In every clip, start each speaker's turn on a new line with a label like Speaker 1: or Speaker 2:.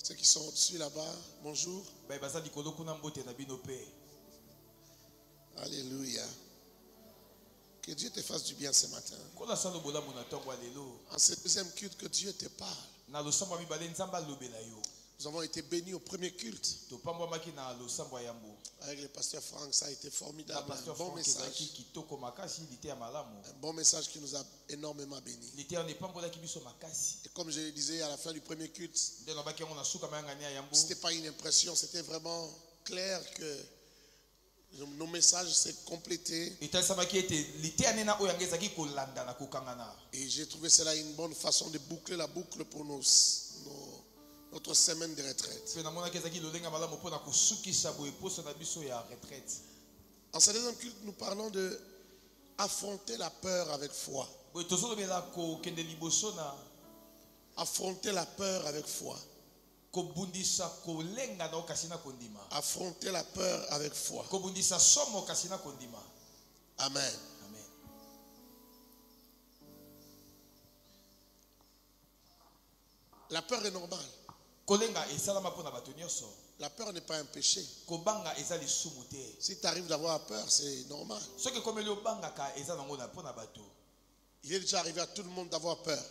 Speaker 1: Ceux qui sont au-dessus là-bas, bonjour. Alléluia. Que Dieu te fasse du bien ce matin. En ce deuxième culte, que Dieu te parle. Nous avons été bénis au premier culte. Avec le pasteur Franck, ça a été formidable. Un bon message. Un bon message qui nous a énormément bénis. Et comme je le disais à la fin du premier culte, ce n'était pas une impression, c'était vraiment clair que nos messages s'est complétés. Et j'ai trouvé cela une bonne façon de boucler la boucle pour notre semaine de retraite. En ce deuxième culte, nous parlons de affronter la peur avec foi. Affronter la peur avec foi. Affronter la peur avec foi. Amen. La peur est normale. La peur n'est pas un péché. Si tu arrives d'avoir peur, c'est normal. Il est déjà arrivé à tout le monde d'avoir peur.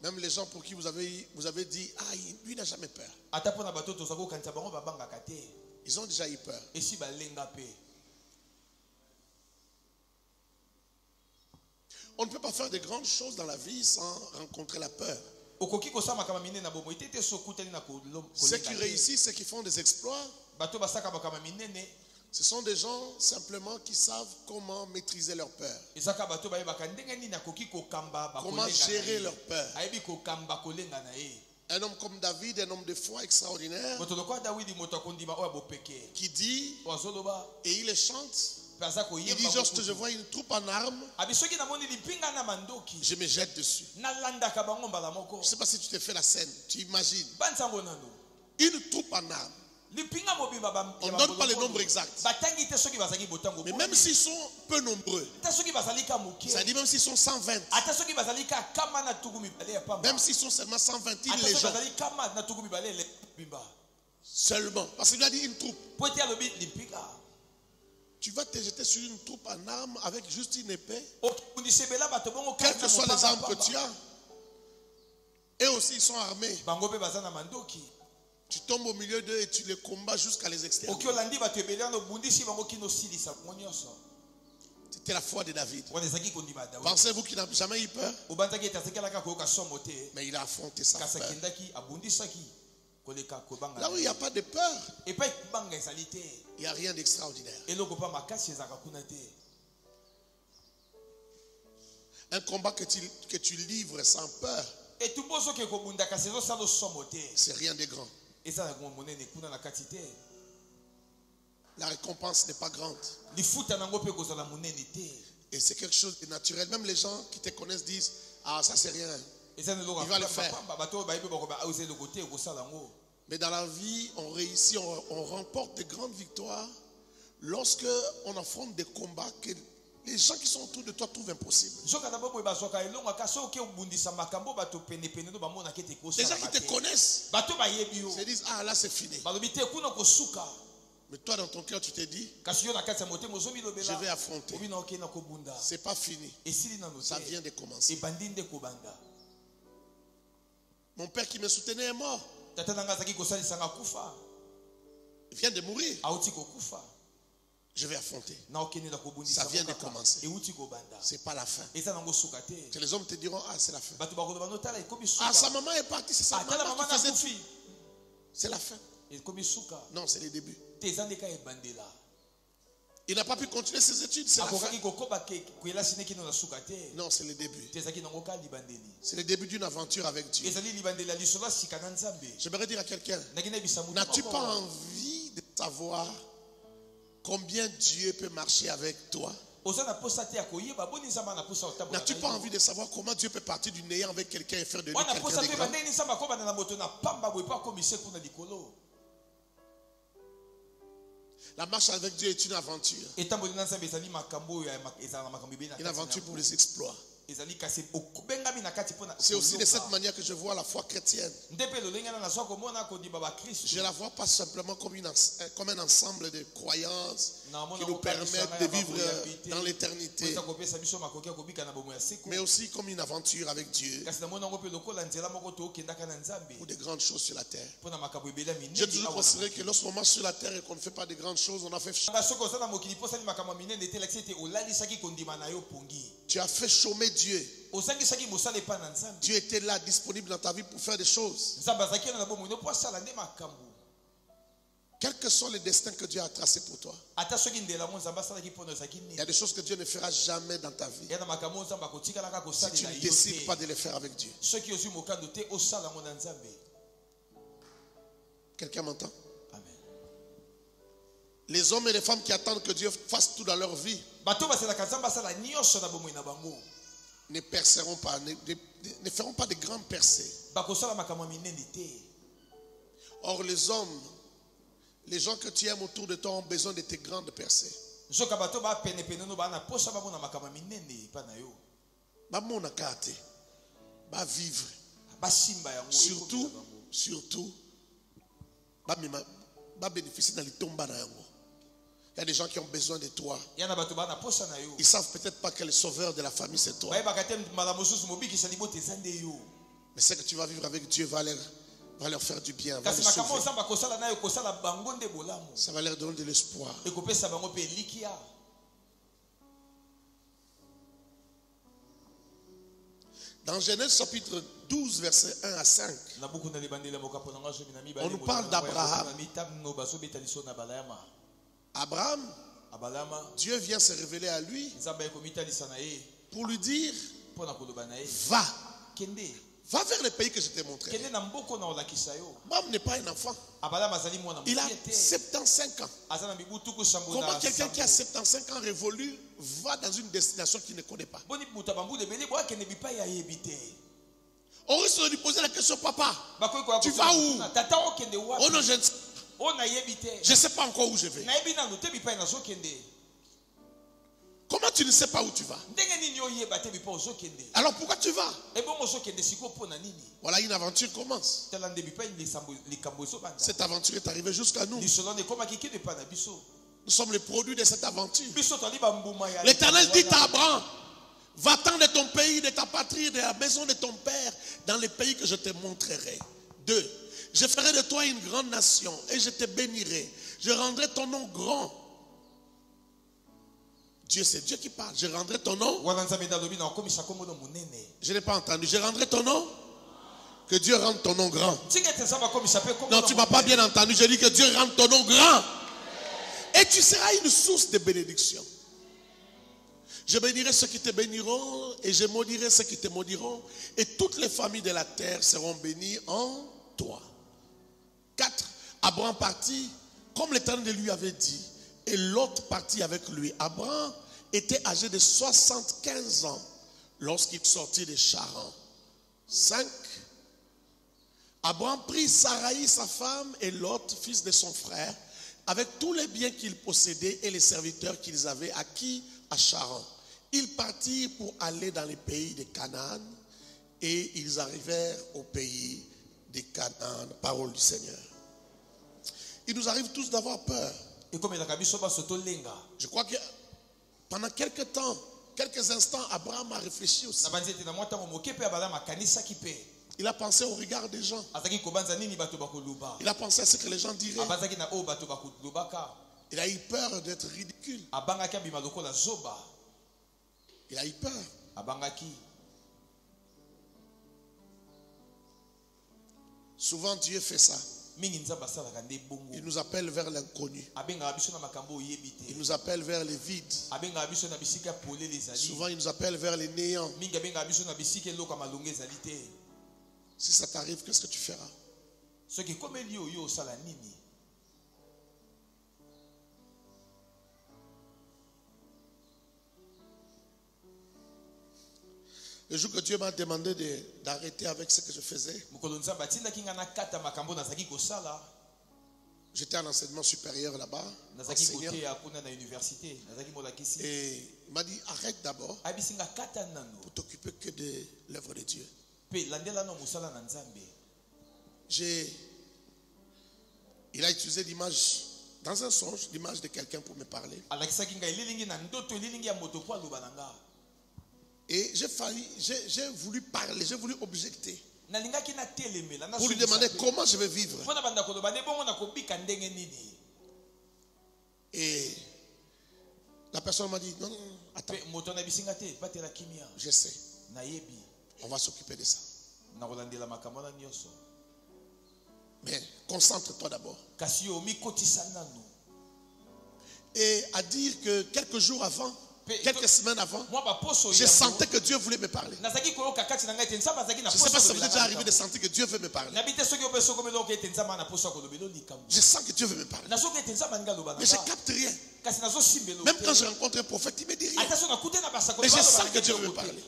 Speaker 1: Même les gens pour qui vous avez dit, ah, lui n'a jamais peur. Ils ont déjà eu peur. On ne peut pas faire de grandes choses dans la vie sans rencontrer la peur. Ceux qui réussissent, ceux qui font des exploits, ce sont des gens simplement qui savent comment maîtriser leur peur. Comment gérer leur peur. Un homme comme David, un homme de foi extraordinaire, qui dit, et il le chante, il dit, lorsque je vois une troupe en armes, je me jette dessus. Je ne sais pas si tu te fais la scène, tu imagines. Une troupe en armes. On ne donne pas le nombre exact. Mais même s'ils sont peu nombreux, ça dit même s'ils sont 120, même s'ils sont seulement 120 les gens, seulement, parce qu'il a dit une troupe. Tu vas te jeter sur une troupe en armes avec juste une épée, quelles que soient les armes que tu as. Et aussi ils sont armés. Tu tombes au milieu d'eux et tu les combats jusqu'à les exterminer. C'était la foi de David. Pensez-vous qu'il n'a jamais eu peur? Mais il a affronté sa peur. Là où il n'y a pas de peur, il n'y a rien d'extraordinaire. Un combat que tu livres sans peur, c'est rien de grand. La récompense n'est pas grande. Et c'est quelque chose de naturel. Même les gens qui te connaissent disent, ah, ça c'est rien. Il va le faire. Mais dans la vie, on réussit, on remporte de grandes victoires lorsque on affronte des combats que les gens qui sont autour de toi trouvent impossible. Les gens qui te connaissent se disent, ah là c'est fini. Mais toi dans ton cœur tu te dis, je vais affronter. C'est pas fini. Ça vient de commencer. Mon père qui me soutenait est mort. Il vient de mourir. Je vais affronter. Ça vient de commencer. C'est pas la fin. Que les hommes te diront, ah c'est la fin. Ah sa maman est partie, c'est sa maman qui faisait tout. C'est la fin. Non, c'est le début. Il n'a pas pu continuer ses études, c'est la fin. Non, c'est le début. C'est le début d'une aventure avec Dieu. J'aimerais dire à quelqu'un, n'as-tu pas envie de savoir combien Dieu peut marcher avec toi? N'as-tu pas envie de savoir comment Dieu peut partir du néant avec quelqu'un et faire de lui quelqu'un de grand? La marche avec Dieu est une aventure. Une aventure pour les exploits. C'est aussi de cette manière que je vois la foi chrétienne. Je la vois pas simplement comme un ensemble de croyances qui nous permettent de vivre dans l'éternité, mais aussi comme une aventure avec Dieu pour de grandes choses sur la terre. J'ai toujours considéré que lorsqu'on marche sur la terre et qu'on ne fait pas de grandes choses, on a fait. Tu as fait chômer Dieu. Dieu était là, disponible dans ta vie pour faire des choses. Quels que soient les destins que Dieu a tracés pour toi, il y a des choses que Dieu ne fera jamais dans ta vie si tu ne décides pas de les faire avec Dieu. Quelqu'un m'entend? Les hommes et les femmes qui attendent que Dieu fasse tout dans leur vie ne perceront pas, ne feront pas de grandes percées. Or les hommes, les gens que tu aimes autour de toi ont besoin de tes grandes percées. Va vivre. Surtout, va bénéficier dans les tombes. Il y a des gens qui ont besoin de toi. Ils ne savent peut-être pas que le sauveur de la famille c'est toi. Mais ce que tu vas vivre avec Dieu va leur faire du bien. Va les sauver. Ça va leur donner de l'espoir. Dans Genèse chapitre 12, versets 1 à 5, on nous parle d'Abraham. Abraham, Dieu vient se révéler à lui pour lui dire, va vers le pays que je t'ai montré. Abraham n'est pas un enfant. Il a 75 ans. Comment quelqu'un qui a 75 ans révolu va dans une destination qu'il ne connaît pas? On risque de lui poser la question, papa, tu vas où? Oh non, je ne sais pas encore où je vais. Comment tu ne sais pas où tu vas? Alors pourquoi tu vas? Voilà, une aventure commence. Cette aventure est arrivée jusqu'à nous. Nous sommes les produits de cette aventure. L'Éternel dit à Abraham, va-t'en de ton pays, de ta patrie, de la maison de ton père, dans les pays que je te montrerai. 2. Je ferai de toi une grande nation et je te bénirai. Je rendrai ton nom grand. Dieu, c'est Dieu qui parle. Je rendrai ton nom. Je n'ai pas entendu. Je rendrai ton nom. Que Dieu rende ton nom grand. Non, tu ne m'as pas bien entendu. Je dis que Dieu rende ton nom grand. Et tu seras une source de bénédiction. Je bénirai ceux qui te béniront et je maudirai ceux qui te maudiront. Et toutes les familles de la terre seront bénies en toi. 4. Abraham partit comme l'Éternel lui avait dit. Et l'autre partit avec lui. Abraham était âgé de 75 ans lorsqu'il sortit de Charan. 5. Abraham prit Saraï, sa femme, et Lot, fils de son frère, avec tous les biens qu'ils possédaient et les serviteurs qu'ils avaient acquis à Charan. Ils partirent pour aller dans les pays de Canaan et ils arrivèrent au pays de Canaan. Parole du Seigneur. Il nous arrive tous d'avoir peur. Je crois que pendant quelques temps, quelques instants, Abraham a réfléchi aussi. Il a pensé au regard des gens. Il a pensé à ce que les gens diraient. Il a eu peur d'être ridicule. Il a eu peur. Souvent Dieu fait ça. Il nous appelle vers l'inconnu. Il nous appelle vers les vides. Souvent il nous appelle vers les néants. Si ça t'arrive, qu'est-ce que tu feras? Le jour que Dieu m'a demandé d'arrêter avec ce que je faisais, J'étais en enseignement supérieur là-bas. Et il m'a dit, arrête d'abord pour t'occuper que de l'œuvre de Dieu. Il a utilisé l'image, dans un songe, l'image de quelqu'un pour me parler. Et j'ai voulu parler, j'ai voulu objecter. Pour lui demander comment je vais vivre. Et la personne m'a dit, non, attends. Je sais. On va s'occuper de ça. Mais concentre-toi d'abord. Et à dire que quelques jours avant, quelques semaines avant, je sentais que Dieu voulait me parler. Je ne sais pas si ça vous est déjà arrivé de sentir que Dieu veut me parler. Je sens que Dieu veut me parler. Mais je ne capte rien. Même quand je rencontre un prophète, il ne me dit rien. Mais je sens que Dieu veut me parler.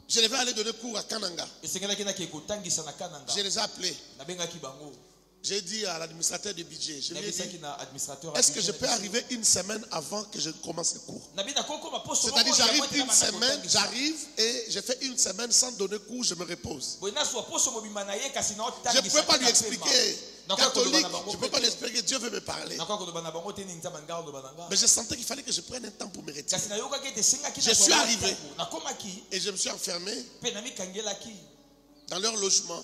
Speaker 1: Je devais aller donner cours à Kananga. Je les ai appelés. J'ai dit à l'administrateur du budget, je lui ai dit, est-ce que je peux arriver une semaine avant que je commence le cours? C'est-à-dire, j'arrive une semaine, j'arrive et je fais une semaine sans donner cours, je me repose. Je ne peux pas lui expliquer. Catholique, je ne peux pas lui expliquer, Dieu veut me parler. Mais je sentais qu'il fallait que je prenne un temps pour me retirer. Je suis arrivé et je me suis enfermé dans leur logement.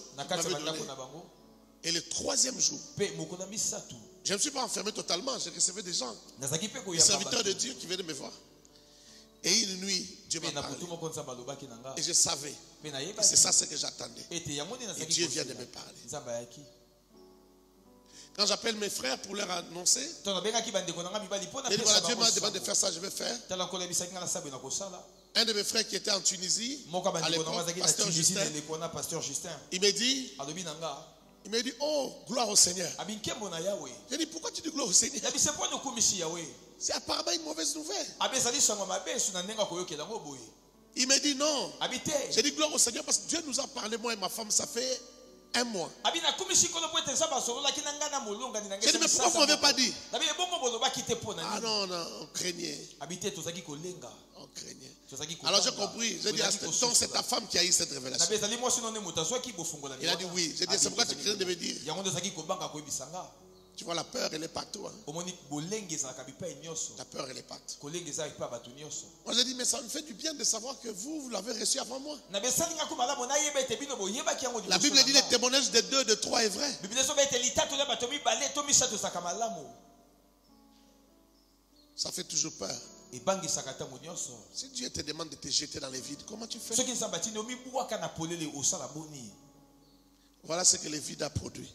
Speaker 1: Et le troisième jour, je ne me suis pas enfermé totalement, j'ai recevé des gens, des serviteurs de Dieu qui venaient me voir. Et une nuit, Dieu m'a parlé. Et je savais. Et c'est ça ce que j'attendais. Et Dieu vient de me parler. Quand j'appelle mes frères pour leur annoncer, ils disent, voilà, Dieu m'a demandé de faire ça, je vais faire. Un de mes frères qui était en Tunisie, à l'époque, pasteur Justin, il me dit, oh, gloire au Seigneur. J'ai dit, pourquoi tu dis gloire au Seigneur? C'est apparemment une mauvaise nouvelle. Il me dit non. J'ai dit gloire au Seigneur parce que Dieu nous a parlé, moi et ma femme, ça fait un mois. J'ai dit, mais pourquoi vous ne m'avez pas dit? Ah non, non, on craignait. On craignait. Alors j'ai compris. J'ai dit, donc c'est ta femme qui a eu cette révélation. Il a dit oui. J'ai dit, c'est pourquoi tu craignais de me dire? Tu vois, la peur, elle est partout. Hein. La peur, elle est partout. Moi, j'ai dit, mais ça me fait du bien de savoir que vous l'avez reçu avant moi. La Bible dit, les témoignages de 2, de 3 est vrai. Ça fait toujours peur. Si Dieu te demande de te jeter dans les vides, comment tu fais? Voilà ce que le vide a produit.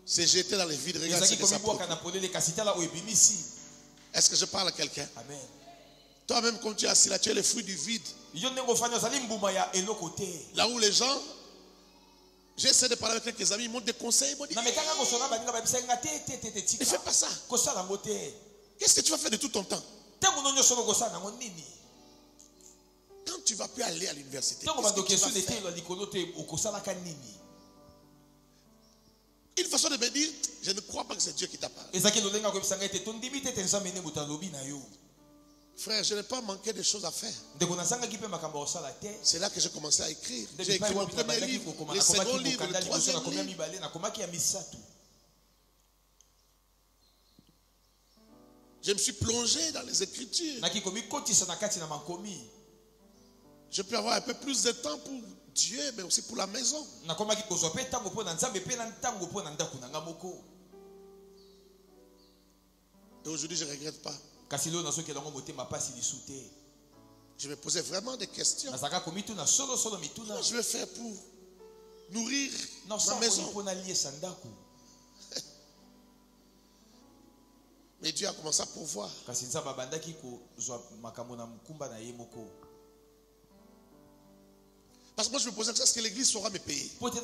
Speaker 1: C'est jeter dans les vides. Regarde ce que ça produit. Est-ce que je parle à quelqu'un? Toi-même, quand tu es assis là, tu es le fruit du vide. Là où les gens, j'essaie de parler avec quelques amis, ils m'ont des conseils, ils m'ont dit, ne fais pas ça. Qu'est-ce que tu vas faire de tout ton temps? Quand tu ne vas plus aller à l'université, qu'est-ce que tu vas faire? Une façon de me dire, je ne crois pas que c'est Dieu qui t'a parlé. Frère, je n'ai pas manqué de choses à faire. C'est là que j'ai commencé à écrire. J'ai écrit mon premier livre, le second livre, le troisième livre. Je me suis plongé dans les Écritures. Je peux avoir un peu plus de temps pour Dieu, mais aussi pour la maison. Et aujourd'hui, je ne regrette pas. Je me posais vraiment des questions. Comment je vais faire pour nourrir ma maison? Mais Dieu a commencé à pourvoir. Parce que moi je me posais est-ce que l'église saura me payer? Quand j'ai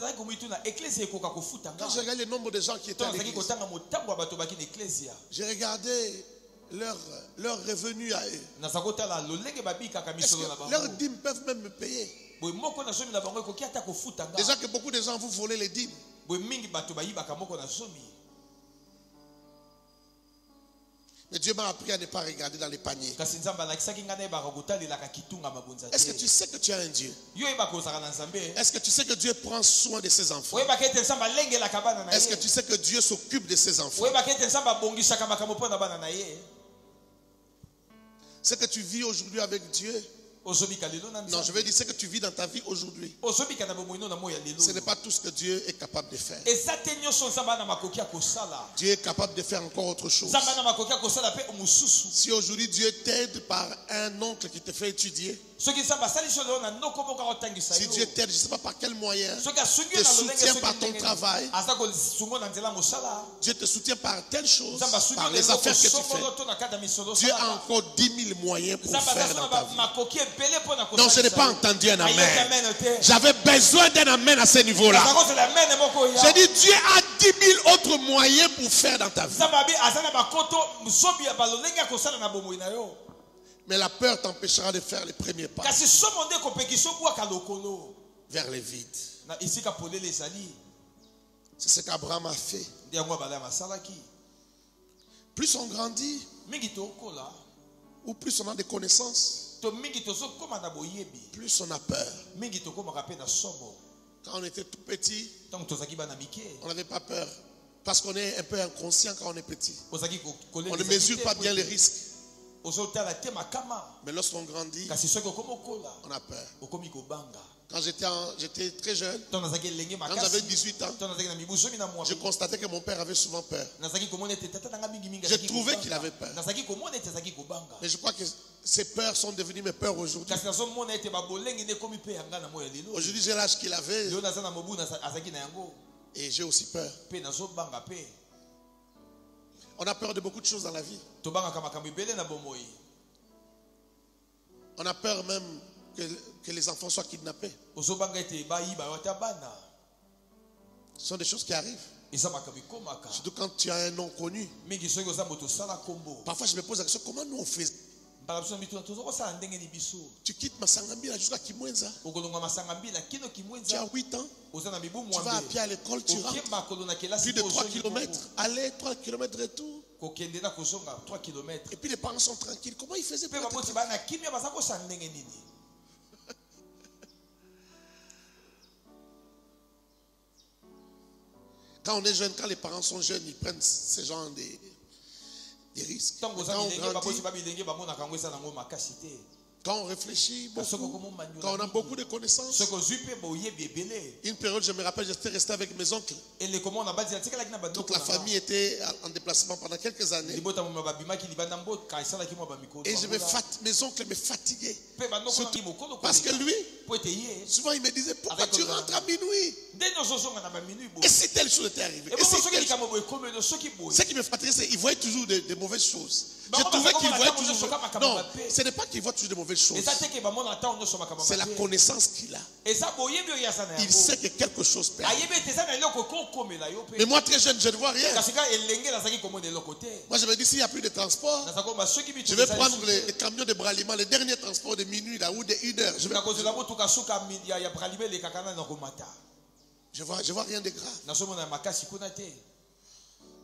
Speaker 1: regardé le nombre de gens qui étaient à l'église, j'ai regardé leur revenu à eux. Est-ce que leurs dîmes peuvent même me payer? Déjà que beaucoup de gens vous volez les dîmes. Mais Dieu m'a appris à ne pas regarder dans les paniers. Est-ce que tu sais que tu as un Dieu? Est-ce que tu sais que Dieu prend soin de ses enfants? Est-ce que tu sais que Dieu s'occupe de ses enfants? Ce que tu vis aujourd'hui avec Dieu, non, je veux dire ce que tu vis dans ta vie aujourd'hui. Ce n'est pas tout ce que Dieu est capable de faire. Dieu est capable de faire encore autre chose. Si aujourd'hui Dieu t'aide par un oncle qui te fait étudier, si Dieu t'aide, je ne sais pas par quel moyen, te soutient par ton travail, Dieu te soutient par telle chose, par les affaires que tu fais, Dieu a encore 10 000 moyens pour faire dans ta vie. Non, je n'ai pas entendu un amen. J'avais besoin d'un amen à ce niveau-là. J'ai dit, Dieu a 10 000 autres moyens pour faire dans ta vie. Mais la peur t'empêchera de faire les premiers pas vers les vides. C'est ce qu'Abraham a fait. Plus on grandit, ou plus on a des connaissances, plus on a peur. Quand on était tout petit, on n'avait pas peur. Parce qu'on est un peu inconscient quand on est petit. On ne mesure pas bien les risques. Mais lorsqu'on grandit, on a peur. Quand j'étais très jeune, quand j'avais 18 ans, je constatais que mon père avait souvent peur. Je trouvais qu'il avait peur. Mais je crois que ces peurs sont devenues mes peurs aujourd'hui. Aujourd'hui, j'ai l'âge qu'il avait. Et j'ai aussi peur. On a peur de beaucoup de choses dans la vie. On a peur même que les enfants soient kidnappés. Ce sont des choses qui arrivent. Surtout quand tu as un nom connu. Parfois je me pose la question, comment nous on fait? Tu quittes Masangambila jusqu'à Kimwenza. Tu as 8 ans. Tu vas à pied à l'école, tu rentres. Plus de 3 km. Aller, 3 km retour. Et puis les parents sont tranquilles. Comment ils faisaient pour être tranquilles? Quand on est jeune, quand les parents sont jeunes, ils prennent ce genre des risques. Quand on réfléchit beaucoup, quand on a beaucoup de connaissances. Une période, je me rappelle, j'étais resté avec mes oncles. Donc la famille était en déplacement pendant quelques années. Et mes oncles me fatiguaient. Parce que lui, souvent il me disait, pourquoi tu rentres à minuit? Et si telle chose était arrivée? Ce qui me fatiguait, c'est qu'il voyait toujours de mauvaises choses. Je trouvais qu'il voyait toujours. Non, ce n'est pas qu'il voit toujours de mauvaises choses. C'est la connaissance qu'il a. Il sait que quelque chose peut arriver. Mais moi, très jeune, je ne vois rien. Moi, je me dis, s'il n'y a plus de transport, je vais prendre les camions de braliment, les derniers transports de minuit là, ou de 1 heure. Je vois rien de grave.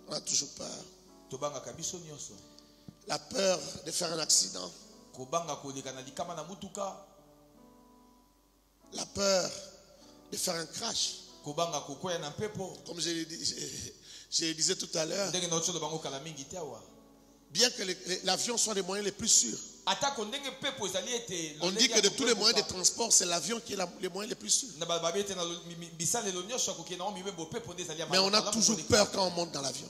Speaker 1: On a toujours peur. La peur de faire un accident. La peur de faire un crash. Comme je le disais tout à l'heure, bien que l'avion soit les moyens les plus sûrs, on dit que de tous les moyens de transport, c'est l'avion qui est le moyen le plus sûr. Mais on a toujours peur quand on monte dans l'avion.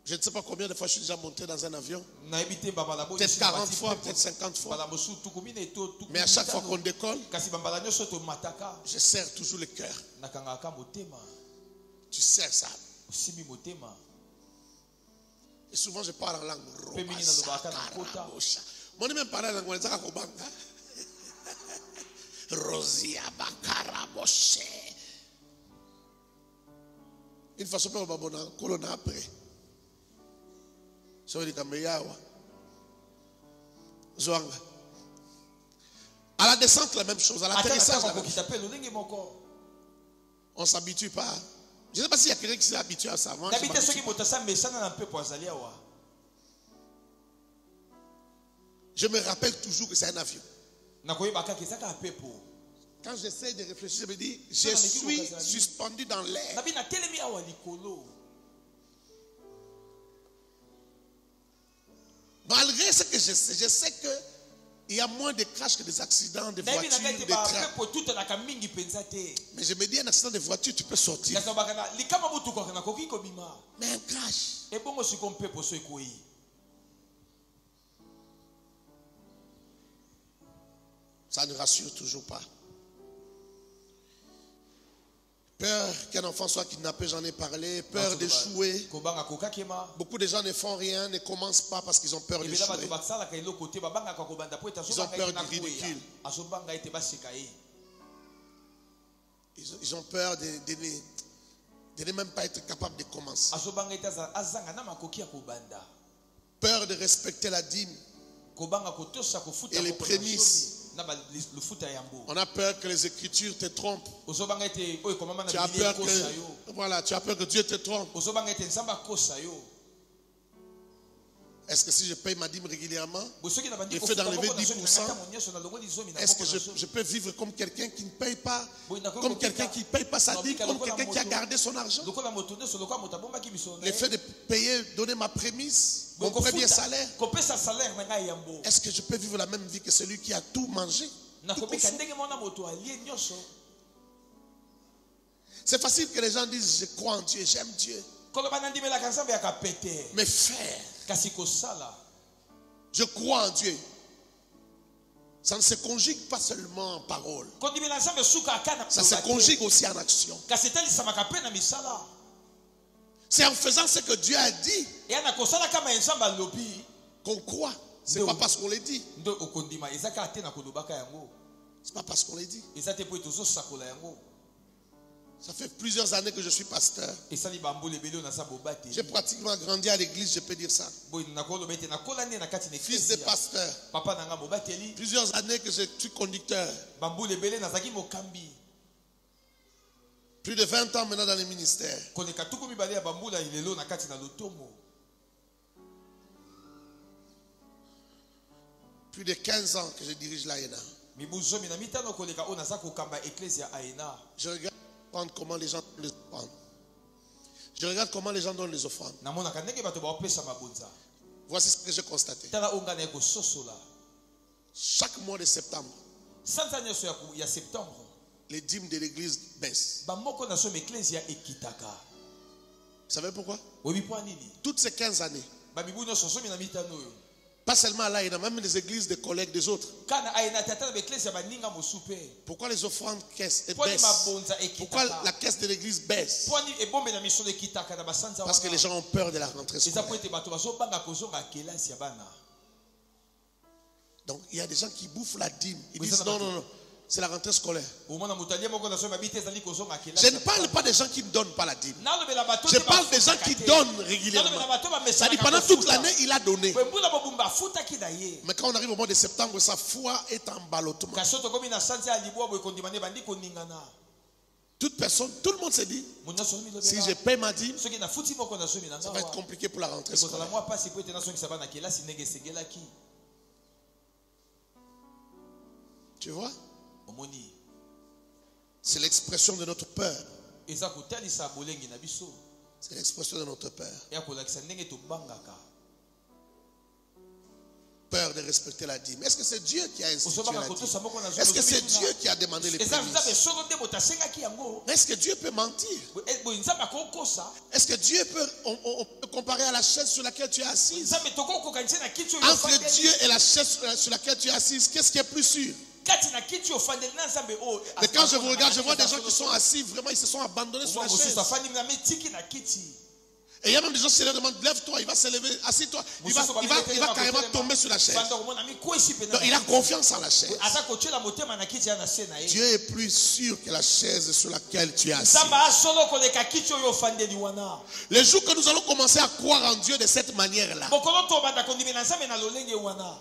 Speaker 1: Je ne sais pas combien de fois je suis déjà monté dans un avion. Peut-être 40 fois, peut-être 50 fois. Mais à chaque fois qu'on décolle, je serre toujours le cœur. Tu serres ça. Et souvent je parle en langue. Moi, je même parle en langue. Rosia Bakara Boshe. Une façon pour babona colonna après. So di kambeyawa. Zoanga. À la descente, la même chose. À l'atterrissage, la même chose. On ne s'habitue pas. Je ne sais pas s'il y a quelqu'un qui s'est habitué à ça. Moi, je me rappelle toujours que c'est un avion. Quand j'essaie de réfléchir, je me dis, je suis suspendu dans l'air. Malgré ce que je sais qu'il y a moins de crashs que des accidents de voitures, de trains. Mais je me dis, un accident de voiture, tu peux sortir. Mais un crash. Ça ne rassure toujours pas. Peur qu'un enfant soit kidnappé, j'en ai parlé. Peur d'échouer. Beaucoup de gens ne font rien, ne commencent pas parce qu'ils ont peur d'échouer. Ils ont peur du ridicule. Ils ont peur de ne même pas être capables de commencer. Peur de respecter la dîme et les prémices. On a peur que les Écritures te trompent. Tu as peur que Dieu te trompe. Est-ce que si je paye ma dîme régulièrement, le fait d'enlever 10%, est-ce que je peux vivre comme quelqu'un qui ne paye pas, comme quelqu'un qui ne paye pas sa dîme, comme quelqu'un qui a gardé son argent? Le fait de payer, donner ma prémisse, mon premier salaire, est-ce que je peux vivre la même vie que celui qui a tout mangé? C'est facile que les gens disent, je crois en Dieu, j'aime Dieu. Mais faire, je crois en Dieu. Ça ne se conjugue pas seulement en parole. Ça se conjugue aussi en action. C'est en faisant ce que Dieu a dit qu'on croit. C'est pas parce qu'on le dit. C'est pas parce qu'on le dit. Ça fait plusieurs années que je suis pasteur. J'ai pratiquement grandi à l'église, je peux dire ça. Fils de pasteur. Plusieurs années que je suis conducteur. Plus de 20 ans maintenant dans les ministères. Plus de 15 ans que je dirige l'AENA. Je regarde comment les gens donnent les offrandes. Je regarde comment les gens donnent les offrandes. Voici ce que j'ai constaté. Chaque mois de septembre, les dîmes de l'église baissent. Vous savez pourquoi? Toutes ces 15 années, pas seulement à l'AENA, même les églises des collègues des autres. Pourquoi les offrandes baissent? Pourquoi la caisse de l'église baisse? Parce que les gens ont peur de la rentrée scolaire. Donc il y a des gens qui bouffent la dîme. Ils disent non. C'est la rentrée scolaire. Je ne parle pas des gens qui ne donnent pas la dîme. Je parle des gens qui donnent régulièrement. C'est-à-dire pendant toute l'année, il a donné. Mais quand on arrive au mois de septembre, sa foi est en ballottement. Toute personne, tout le monde se dit, si je paye ma dîme, ça va être compliqué pour la rentrée scolaire. Tu vois? C'est l'expression de notre peur. C'est l'expression de notre peur. Peur de respecter la dîme. Est-ce que c'est Dieu qui a institué la dîme? Est-ce que c'est Dieu qui a demandé les prémices? Est-ce que Dieu peut mentir? Est-ce que Dieu peut, on peut comparer à la chaise sur laquelle tu es assise? Entre Dieu et la chaise sur laquelle tu es assise, qu'est-ce qui est plus sûr? Mais quand je vous regarde, je vois des gens qui sont assis, vraiment, ils se sont abandonnés sur la chaise. Et il y a même des gens qui se demandent, lève-toi, il va se lever, assis-toi. Il va carrément tomber sur la chaise. Donc il a confiance en la chaise. Dieu est plus sûr que la chaise sur laquelle tu es assis. Les jours que nous allons commencer à croire en Dieu de cette manière-là,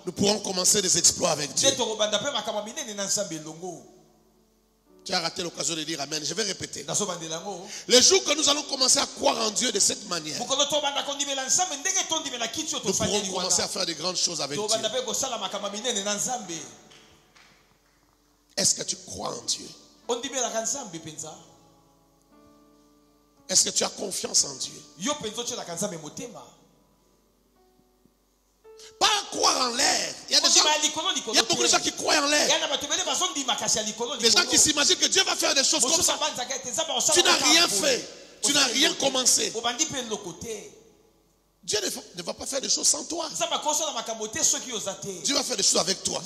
Speaker 1: nous pourrons commencer des exploits avec Dieu. Tu as raté l'occasion de dire Amen. Je vais répéter. Les jours que nous allons commencer à croire en Dieu de cette manière, nous pourrons commencer à faire de grandes choses avec Dieu. Est-ce que tu crois en Dieu? Est-ce que tu as confiance en Dieu? Pas croire en l'air. Il y a beaucoup de gens qui croient en l'air. Des gens qui s'imaginent que Dieu va faire des choses comme ça. Tu n'as rien fait. Tu n'as rien commencé. Dieu ne va pas faire des choses sans toi. Dieu va faire des choses avec toi.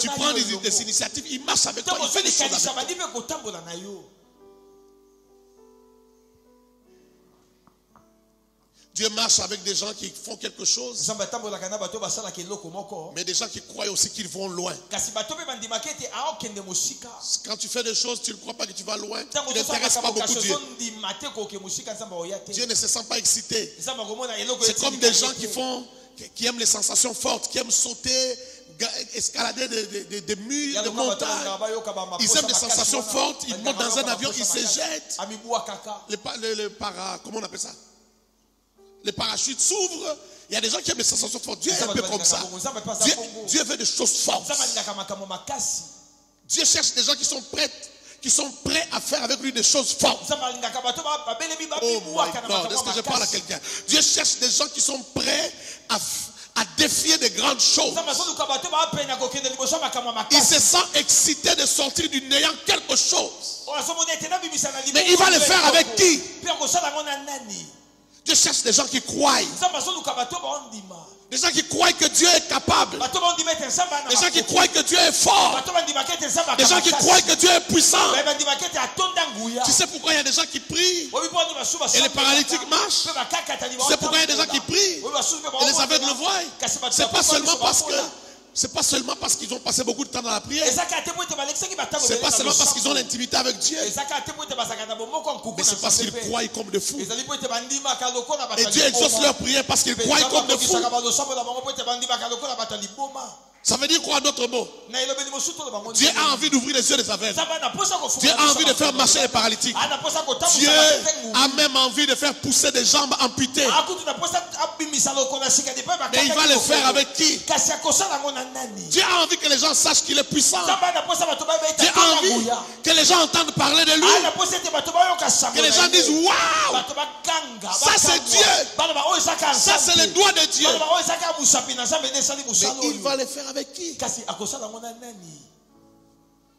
Speaker 1: Tu prends des initiatives, il marche avec toi, il fait des choses avec toi. Dieu marche avec des gens qui font quelque chose, mais des gens qui croient aussi qu'ils vont loin. Quand tu fais des choses, tu ne crois pas que tu vas loin, tu n'intéresses pas beaucoup Dieu. Dieu ne se sent pas excité. C'est comme des gens qui aiment les sensations fortes, qui aiment sauter, escalader des murs, des montagnes. Ils aiment des sensations fortes, ils montent dans un avion, ils se jettent. Comment on appelle ça? Les parachutes s'ouvrent. Il y a des gens qui aiment les sensations fortes. Dieu est un peu comme ça. Dieu veut des choses fortes. Dieu cherche des gens qui sont prêts à faire avec lui des choses fortes. Oh my God, est-ce que je parle à quelqu'un? Dieu cherche des gens qui sont prêts à défier de grandes choses. Il se sent excité de sortir du néant quelque chose. Mais il va le faire avec qui? Dieu cherche des gens qui croient. Des gens qui croient que Dieu est capable. Des gens qui croient que Dieu est fort. Des gens qui croient que Dieu est puissant. Tu sais pourquoi il y a des gens qui prient et les paralytiques marchent? Tu sais pourquoi il y a des gens qui prient et les aveugles le voient? C'est pas seulement parce qu'ils ont passé beaucoup de temps dans la prière. C'est pas seulement parce qu'ils ont l'intimité avec Dieu. Mais c'est parce qu'ils croient comme de fous. Et Dieu exauce leur prière parce qu'ils croient comme de fous. Ça veut dire quoi d'autre mot? Dieu a envie d'ouvrir les yeux des aveugles. Dieu a envie de faire marcher les paralytiques. Dieu a même envie de faire pousser des jambes amputées. Et il va le faire avec qui? Dieu a envie que les gens sachent qu'il est puissant. Dieu a envie que les gens entendent parler de lui. Que les gens disent waouh! Ça c'est Dieu. Ça c'est le doigt de Dieu. Mais il va le faire avec qui? Il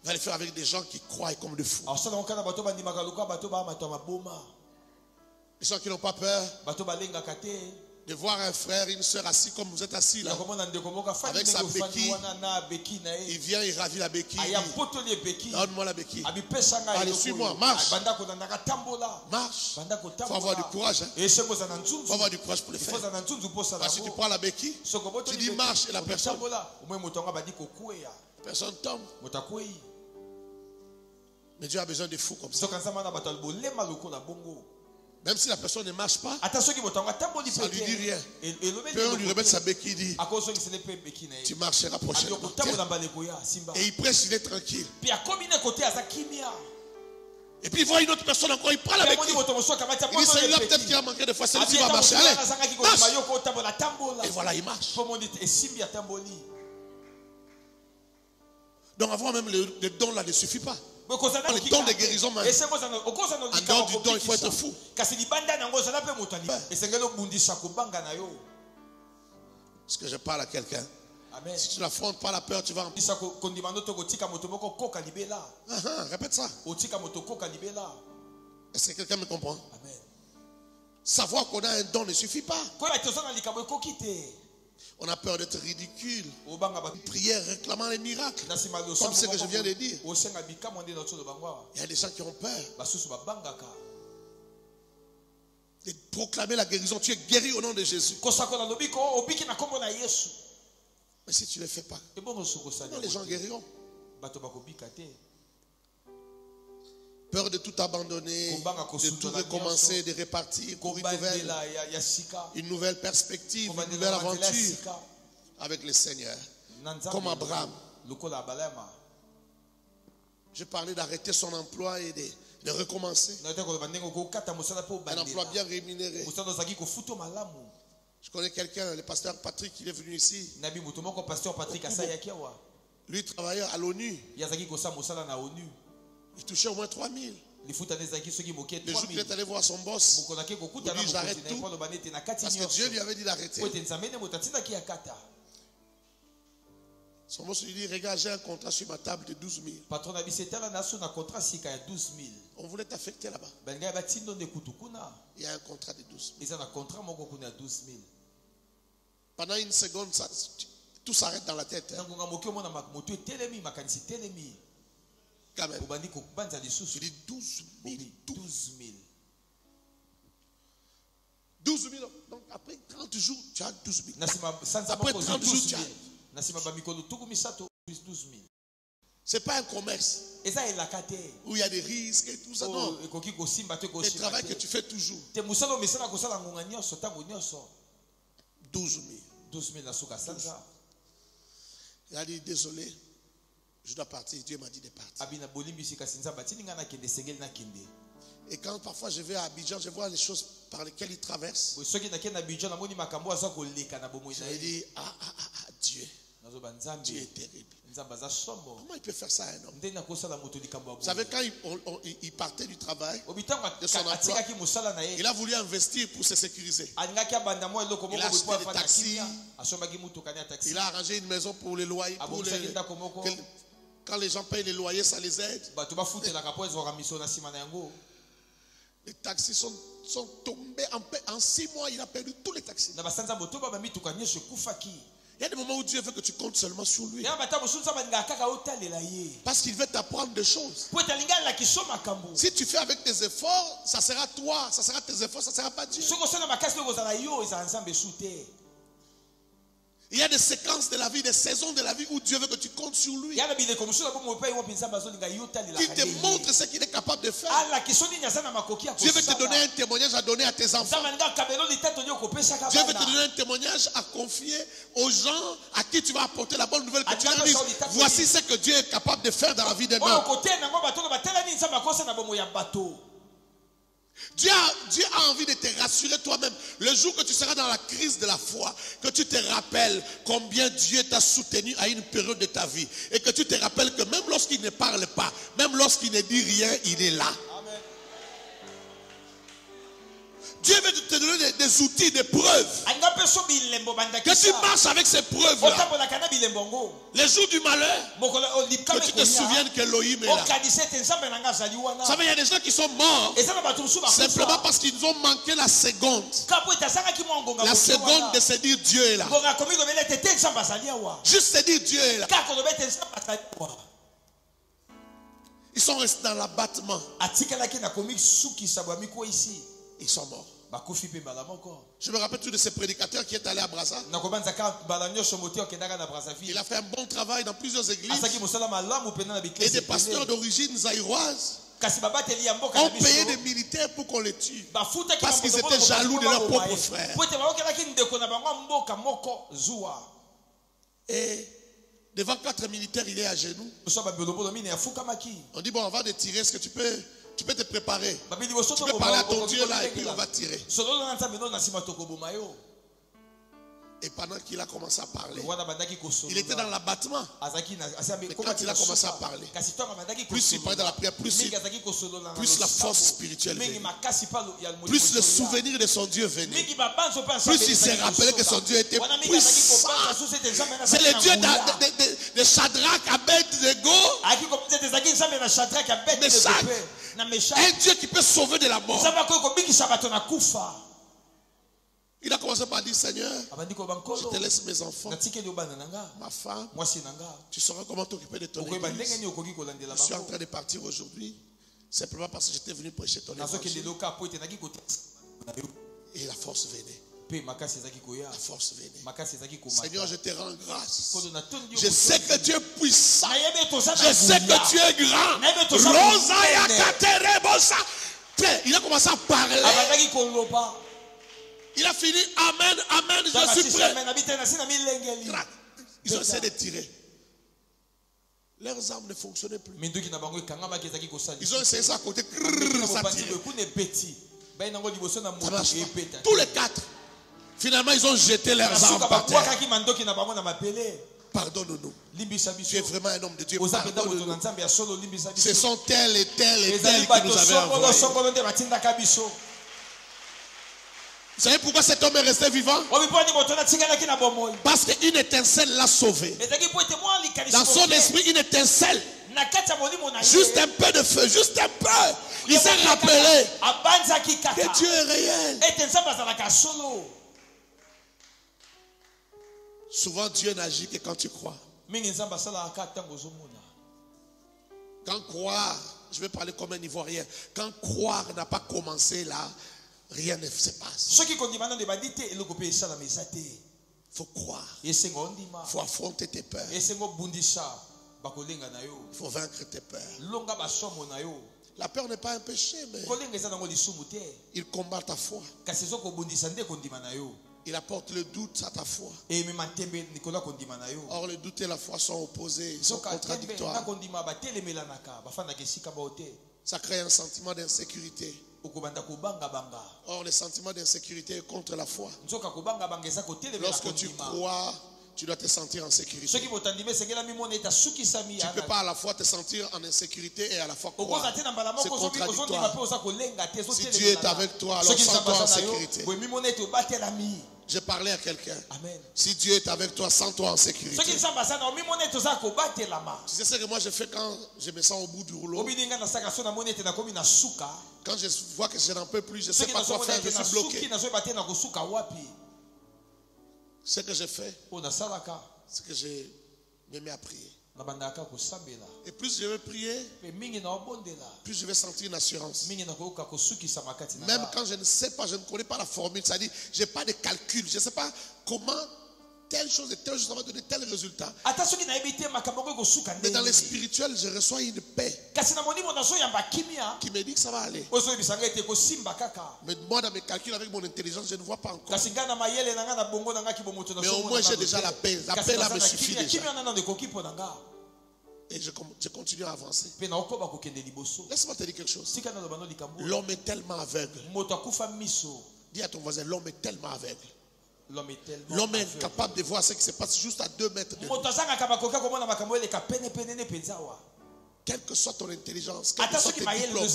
Speaker 1: va le faire avec des gens qui croient comme de fous. Des gens qui n'ont pas peur de voir un frère, une soeur assis comme vous êtes assis là, avec sa béquille. Il vient, il ravit la béquille. Donne-moi la béquille. Allez, suis-moi, marche. Marche. Il faut avoir du courage. Il faut avoir du courage pour le faire. Parce que tu prends la béquille, tu dis marche et la personne tombe. Mais Dieu a besoin de fous comme ça. Même si la personne ne marche pas, ça ne lui dit rien. Puis on lui remettre sa béquille, dit tu marcheras prochainement. Et il prêche, il est tranquille. Et puis il voit une autre personne encore, il prend la béquille. Il dit celui-là peut-être qu'il a manqué de foi, celui qui va marcher. Allez, marche. Et voilà, il marche. Donc avoir même le don là ne suffit pas. Le don de guérison, en dehors du don, il faut être fou. Est-ce que je parle à quelqu'un? Si tu n'affrontes pas la peur, tu vas en... Répète ça. Est-ce que quelqu'un me comprend? Savoir qu'on a un don ne suffit pas. On a peur d'être ridicule. Une prière réclamant les miracles. Comme ce que je viens de dire. Il y a des gens qui ont peur. de proclamer la guérison. Tu es guéri au nom de Jésus. Mais si tu ne le fais pas, comment les gens guériront? Peur de tout abandonner, de tout recommencer, de repartir pour une nouvelle perspective, une nouvelle aventure avec le Seigneur. Comme Abraham. Je parlais d'arrêter son emploi et de recommencer. Un emploi bien rémunéré. Je connais quelqu'un, le pasteur Patrick, il est venu ici. Lui travaillait à l'ONU. Il touchait au moins 3 000. Le jour qu'il est allé voir son boss, il dit j'arrête tout. Parce que Dieu lui avait dit d'arrêter. Son boss lui dit regarde, j'ai un contrat sur ma table de 12 000. On voulait t'affecter là-bas. Il y a un contrat de 12 000. Pendant une seconde, tout s'arrête dans la tête. Quand même. Je dis 12 000. 12 000. Donc après 30 jours, tu as 12 000. Après 30 jours, tu as. Ce n'est pas un commerce où il y a des risques et tout ça. Non. Le travail que tu fais toujours. 12 000. Il a dit désolé, je dois partir. Dieu m'a dit de partir. Et quand parfois je vais à Abidjan, je vois les choses par lesquelles il traverse. Je me dis, Dieu. Dieu est terrible. Comment il peut faire ça à un homme? Vous savez, quand il partait du travail, de son emploi, il a voulu investir pour se sécuriser. Il a acheté des taxis. Il a arrangé une maison pour les loyers. Quand les gens payent les loyers, ça les aide. Les taxis sont tombés en 6 mois. Il a perdu tous les taxis. Il y a des moments où Dieu veut que tu comptes seulement sur lui. Parce qu'il veut t'apprendre des choses. Si tu fais avec tes efforts, ça sera toi, ça sera tes efforts, ça ne sera pas Dieu. Il y a des séquences de la vie, des saisons de la vie où Dieu veut que tu comptes sur lui. Qu'il te montre ce qu'il est capable de faire. Dieu veut te donner un témoignage à donner à tes enfants. Dieu veut te donner un témoignage à confier aux gens à qui tu vas apporter la bonne nouvelle que tu as dit. Voici ce que Dieu est capable de faire dans la vie d'un homme. Dieu a envie de te rassurer toi-même. Le jour que tu seras dans la crise de la foi, que tu te rappelles combien Dieu t'a soutenu à une période de ta vie. Et que tu te rappelles que même lorsqu'il ne parle pas, même lorsqu'il ne dit rien, il est là. Dieu veut te donner des outils, des preuves. Que tu marches avec ces preuves-là. Les jours du malheur, que tu te souviennes que Elohim est là. Vous savez, il y a des gens qui sont morts simplement parce qu'ils ont manqué la seconde. La seconde de se dire Dieu est là. Juste se dire Dieu est là. Ils sont restés dans l'abattement. Ils sont morts. Je me rappelle tout de ces prédicateurs qui est allé à Brazza. Il a fait un bon travail dans plusieurs églises. Et des pasteurs d'origine zaïroise ont payé des militaires pour qu'on les tue. Parce qu'ils étaient jaloux de leurs propres frères. Et devant 4 militaires, il est à genoux. On dit bon, on va te tirer. Est-ce que tu peux te préparer? Tu peux parler à ton Dieu là et puis on va tirer. Et pendant qu'il a commencé à parler, il était dans l'abattement. Et quand il a commencé à parler, plus il parlait dans la prière, plus la force spirituelle venait. Plus le souvenir de son Dieu venait. Plus il s'est rappelé que son Dieu était puissant. C'est le Dieu de Shadrach, Abed-Nego, un Dieu qui peut sauver de la mort. Il a commencé par dire Seigneur, je te laisse mes enfants, ma femme, tu sauras comment t'occuper de ton église. Je suis en train de partir aujourd'hui simplement parce que j'étais venu prêcher ton évangile. Et la force venait. La force venait. Seigneur, je te rends grâce. Je sais que tu es puissant. Je sais que tu es grand. Rosaya Katerebosa. Il a commencé à parler. Il a fini. Amen, amen, je suis prêt. Ils ont essayé de tirer. Leurs armes ne fonctionnaient plus. Ils ont essayé ça à côté. Ça tirait. Tous les quatre. Finalement, ils ont jeté leurs armes par terre. Pardonne-nous. Tu es vraiment un homme de Dieu. Ce sont tels et tels et tels qui nous avaient envoyés. Vous savez pourquoi cet homme est resté vivant? Parce qu'une étincelle l'a sauvé. Dans son esprit, une étincelle. Juste un peu de feu, juste un peu. Il s'est rappelé que Dieu est réel. Souvent, Dieu n'agit que quand tu crois. Quand croire, je vais parler comme un Ivoirien, quand croire n'a pas commencé là, rien ne se passe. Il faut croire. Il faut affronter tes peurs. Il faut vaincre tes peurs. La peur n'est pas un péché, mais il combat ta foi. Il apporte le doute à ta foi. Or, le doute et la foi sont opposés, ils sont contradictoires. Ça crée un sentiment d'insécurité. Or, le sentiment d'insécurité est contre la foi. Lorsque tu crois, tu dois te sentir en sécurité. Tu ne peux pas à la fois te sentir en insécurité et à la fois croire. C'est contradictoire. Si Dieu est avec toi, alors sens-toi en sécurité. J'ai parlé à quelqu'un. Si Dieu est avec toi, sens-toi en sécurité. Tu sais ce que moi je fais quand je me sens au bout du rouleau? Quand je vois que je n'en peux plus, je ne sais pas quoi faire, je suis bloqué. Ce que je fais, c'est que je me mets à prier. Et plus je vais prier, plus je vais sentir une assurance. Même quand je ne sais pas, je ne connais pas la formule, c'est-à-dire, je n'ai pas de calcul, je ne sais pas comment telle chose et telle chose va donner tel résultat. Mais dans le spirituel, je reçois une paix qui me dit que ça va aller. Mais moi, dans mes calculs, avec mon intelligence, je ne vois pas encore. Mais au moins, j'ai déjà la paix. La paix là me suffit déjà. Et je continue à avancer. Laisse-moi te dire quelque chose. L'homme est tellement aveugle. Dis à ton voisin, l'homme est tellement aveugle. L'homme est capable de voir ce qui se passe juste à 2 mètres de lui. Quelle que soit ton intelligence, quel que soit tes diplômes,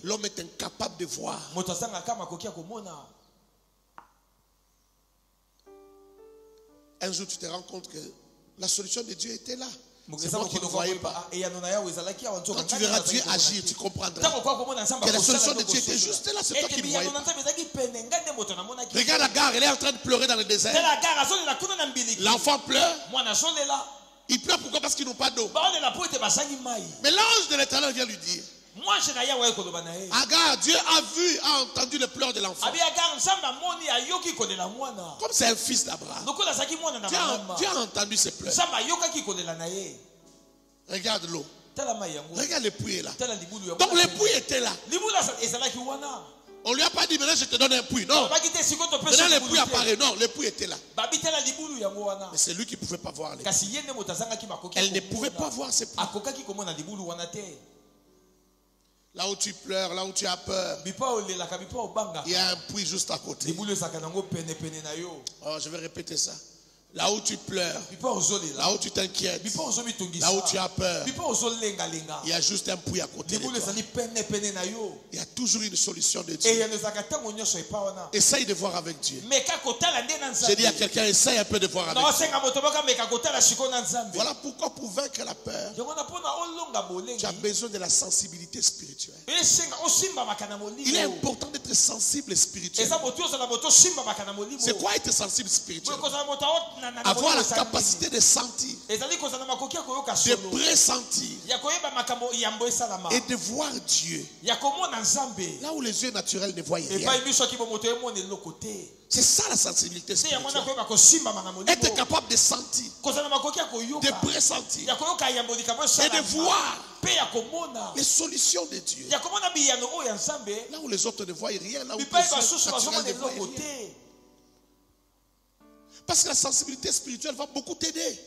Speaker 1: l'homme est incapable de voir. Un jour, tu te rends compte que la solution de Dieu était là. C'est moi qui ne voyais pas. Quand tu verras Dieu agir, tu comprendras que la solution de Dieu était juste là. C'est toi qui ne voyais pas. Regarde la gare, elle est en train de pleurer dans le désert. L'enfant pleure. Il pleure pourquoi? Parce qu'ils n'ont pas d'eau. Mais l'ange de l'Éternel vient lui dire, Agar, Dieu a entendu le pleurs de l'enfant. Comme c'est un fils d'Abraham, Dieu a entendu ses pleurs. Regarde l'eau. Regarde le puits est là. Donc le puits était là. On ne lui a pas dit maintenant je te donne un puits. Non. Maintenant le puits apparaît. Non, le puits était là. Mais c'est lui qui ne pouvait pas voir les puits. Elle ne pouvait pas voir ses puits. Là où tu pleures, là où tu as peur, il y a un puits juste à côté. Oh, je vais répéter ça. Là où tu pleures, là où tu t'inquiètes, là où tu as peur, il y a juste un puits à côté de toi. Il y a toujours une solution de Dieu. Essaye de voir avec Dieu. J'ai dit à quelqu'un, essaye un peu de voir avec Dieu. Voilà pourquoi pour vaincre la peur, tu as besoin de la sensibilité spirituelle. Il est important de être sensible spirituellement. C'est quoi être sensible spirituellement? Avoir la capacité de sentir, de pressentir et de voir Dieu là où les yeux naturels ne voient rien. C'est ça la sensibilité spirituelle. Être capable de sentir, de pressentir et de voir les solutions de Dieu là où les autres ne voient rien, là où les yeux naturels ne voient rien. Parce que la sensibilité spirituelle va beaucoup t'aider.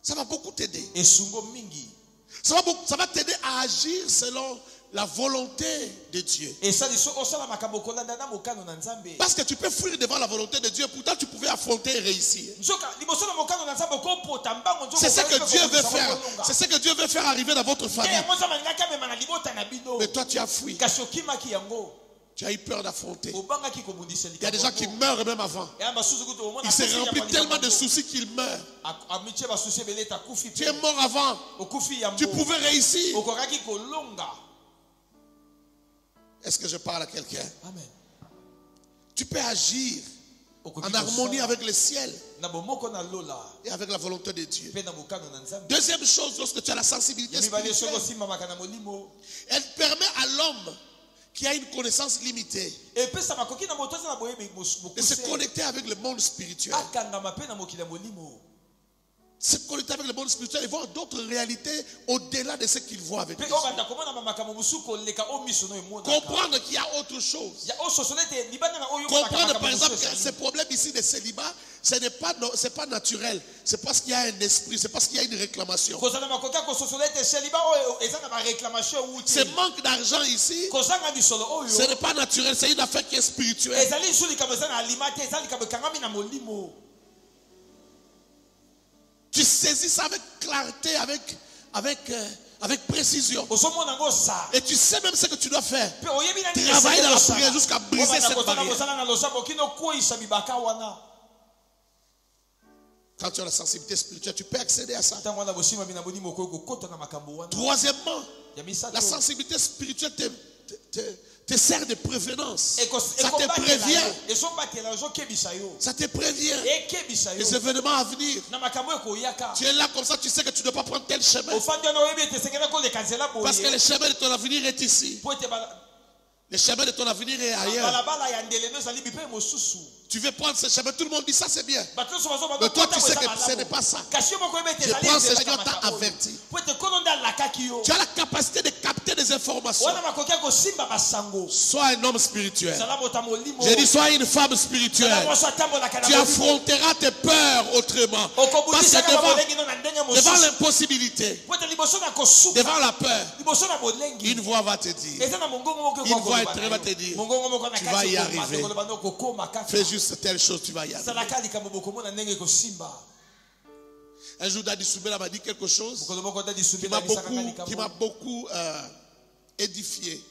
Speaker 1: Ça va beaucoup t'aider. Ça va t'aider à agir selon la volonté de Dieu. Parce que tu peux fuir devant la volonté de Dieu, pourtant tu pouvais affronter et réussir. C'est ce que Dieu veut faire. C'est ce que Dieu veut faire arriver dans votre famille. Mais toi tu as fui. Tu as eu peur d'affronter. Il y a des gens qui meurent même avant. Ils se remplissent tellement de soucis qu'ils meurent. Tu es mort avant. Tu pouvais réussir. Est-ce que je parle à quelqu'un? Tu peux agir en harmonie avec le ciel et avec la volonté de Dieu. Deuxième chose, lorsque tu as la sensibilité spirituelle, elle permet à l'homme qui a une connaissance limitée de se connecter avec le monde spirituel. Se connecter avec le monde spirituel et voir d'autres réalités au-delà de ce qu'il voit avec les yeux. Comprendre qu'il y a autre chose. Comprendre par exemple que ce problème ici de célibat, ce n'est pas naturel. C'est parce qu'il y a un esprit, c'est parce qu'il y a une réclamation. Ce manque d'argent ici, ce n'est pas naturel, c'est une affaire qui est spirituelle. Tu saisis ça avec clarté, avec précision. Et tu sais même ce que tu dois faire. Travailler dans la prière jusqu'à briser cette barrière. Quand tu as la sensibilité spirituelle, tu peux accéder à ça. Troisièmement, la sensibilité spirituelle te sert de prévenance. Ça te prévient. Ça te prévient les événements à venir. Tu es là comme ça, tu sais que tu ne dois pas prendre tel chemin. Parce que le chemin de ton avenir est ici. Le chemin de ton avenir est ailleurs. Tu veux prendre ce chemin, tout le monde dit ça c'est bien. Mais toi tu sais que ce n'est pas ça. Je prends ce chemin, on t'a averti. Tu as la capacité de capter des informations. Sois un homme spirituel. J'ai dit sois une femme spirituelle. Tu affronteras tes peurs autrement. Parce que devant l'impossibilité, devant la peur, une voix va te dire. Une voix étrangère va te dire. Tu vas y arriver. Fais juste telle chose, tu vas y arriver. Un jour, Daddy Soubela m'a dit quelque chose qui m'a beaucoup édifié.